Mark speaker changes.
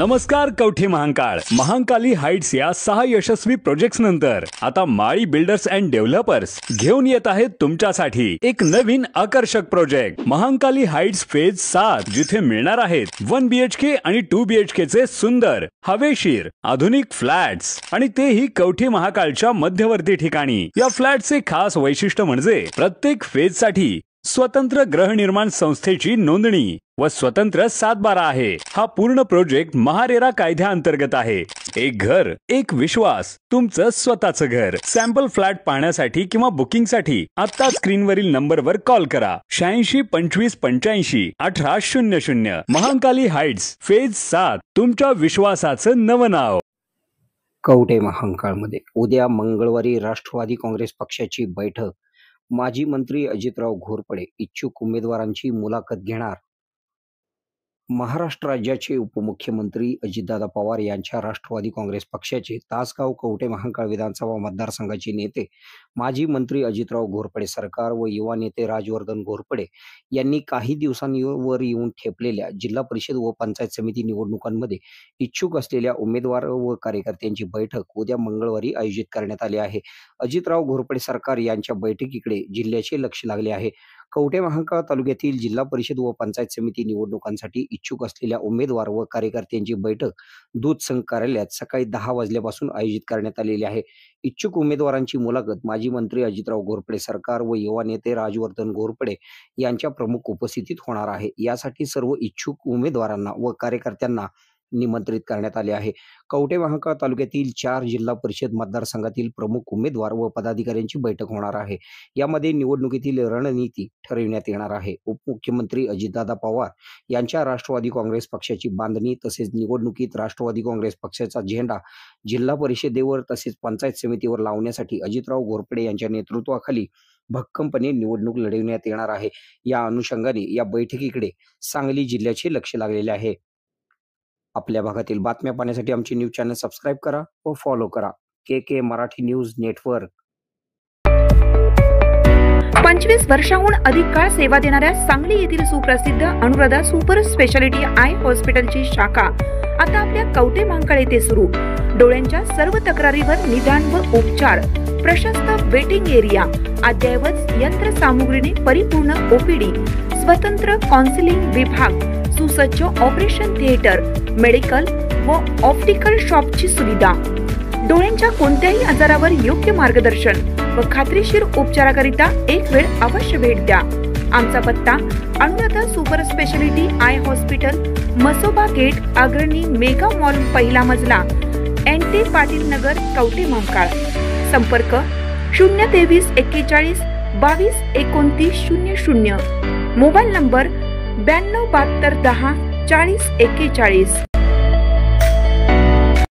Speaker 1: नमस्कार कवठे महांकाळ महांकाली हाइट्स या 6 यशस्वी प्रोजेक्ट्स नंतर आता माळी बिल्डर्स अँड डेव्हलपर्स घेऊन येत आहेत तुमच्यासाठी एक नवीन आकर्षक प्रोजेक्ट महांकाली हाइट्स फेज 7, जिथे मिळणार आहेत 1 BHK आणि 2 BHK चे सुंदर हवेशीर आधुनिक फ्लॅट्स आणि तेही कवठे महांकाळच्या मध्यवर्ती ठिकाणी। या फ्लॅटचे खास वैशिष्ट्य म्हणजे प्रत्येक फेज साठी स्वतंत्र गृहनिर्माण संस्थेची नोंदणी व स्वतंत्र 7/12 आहे। हा पूर्ण प्रोजेक्ट महारेरा कायद्याअंतर्गत आहे। एक घर एक विश्वास, तुमचं स्वतःचं घर। सॅम्पल फ्लॅट पाहण्यासाठी किंवा बुकिंग साठी आता स्क्रीनवरील नंबरवर कॉल करा 86 25 85 18 00। महांकाली हाइट्स फेज 7, तुमच्या विश्वासाचं नवं नाव।
Speaker 2: कवठे महांकाळमध्ये उद्या मंगळवारी राष्ट्रवादी काँग्रेस पक्षाची बैठक। माजी मंत्री अजितराव घोरपडे इच्छुक उमेदवारांची मुलाखत घेणार। महाराष्ट्र राज्याचे उपमुख्यमंत्री अजितदादा पवार यांच्या राष्ट्रवादी काँग्रेस पक्षाचे तासगाव कवठे महांकाळ विधानसभा मतदारसंघाचे नेते माजी मंत्री अजितराव घोरपडे सरकार व युवा नेते राजवर्धन घोरपडे यांनी काही दिवसांवर येऊन ठेपलेल्या जिल्हा परिषद व पंचायत समिती निवडणुकांमध्ये इच्छुक असलेल्या उमेदवार व कार्यकर्त्यांची बैठक उद्या मंगळवारी आयोजित करण्यात आली आहे। अजितराव घोरपडे सरकार यांच्या बैठकीकडे जिल्ह्याचे लक्ष लागले आहे। कवठे महांकाळ तालुक्यातील जिल्हा परिषद व पंचायत समिती निवडणुकांसाठी इच्छुक असलेल्या उमेदवार व कार्यकर्त्यांची बैठक दूध संघ कार्यालयात सकाळी 10 वाजल्यापासून आयोजित करण्यात आलेली आहे। इच्छुक उमेदवारांची मुलाखत माजी मंत्री अजितराव घोरपडे सरकार व युवा नेते राजवर्धन घोरपडे यांच्या प्रमुख उपस्थितीत होणार आहे। यासाठी सर्व इच्छुक उमेदवारांना व कार्यकर्त्यांना निमंत्रित करण्यात आले आहे। कवठे महांकाळ तालुक्यातील 4 जिल्हा परिषद मतदारसंघातील प्रमुख उमेदवार व पदाधिकाऱ्यांची बैठक होणार आहे। यामध्ये निवडणुकीतील रणनीती ठरविण्यात येणार आहे। उपमुख्यमंत्री अजितदादा पवार यांच्या राष्ट्रवादी काँग्रेस पक्षाची बांधणी तसेच निवडणुकीत राष्ट्रवादी काँग्रेस पक्षाचा झेंडा जिल्हा परिषदेवर तसेच पंचायत समितीवर लावण्यासाठी अजितराव घोरपडे यांच्या नेतृत्वाखाली भक्कमपणे निवडणूक लढविण्यात येणार आहे। या अनुषंगाने या बैठकीकडे सांगली जिल्ह्याचे लक्ष लागलेले आहे। आपल्या भागातील बातम्या पाहण्यासाठी आमचे न्यूज चॅनल सबस्क्राइब करा व फॉलो करा KK मराठी न्यूज नेटवर्क।
Speaker 3: 25 वर्षांहून अधिक काळ सेवा देणाऱ्या सांगली येथील सुप्रसिद्ध अनुराधा सुपर स्पेशालिटी आय हॉस्पिटलची शाखा आता आपल्या कवठे महांकाळ येथे सुरू। डोळ्यांच्या सर्व तक्रारीवर निदान व उपचार, प्रशस्त वेटिंग एरिया, अद्ययावत यंत्रसामुग्रीने परिपूर्ण OPD, स्वतंत्र काउन्सिलिंग विभाग, सुसज्ज ऑपरेशन थिएटर, मेडिकल व ऑप्टिकल शॉपची सुविधा, डोळ्यांच्या कोणत्याही आजारावर योग्य मार्गदर्शन व खात्रीशीर उपचाराकरिता एक वेळ अवश्य भेट द्या। आमचा पत्ता Anuradha super speciality eye hospital, Masoba gate, Agrani mega mall, पहिला मजला, NT पाटील नगर, कवठे महांकाळ। संपर्क 023 41 22 29 00। Mobile number 92 72 10 40 41।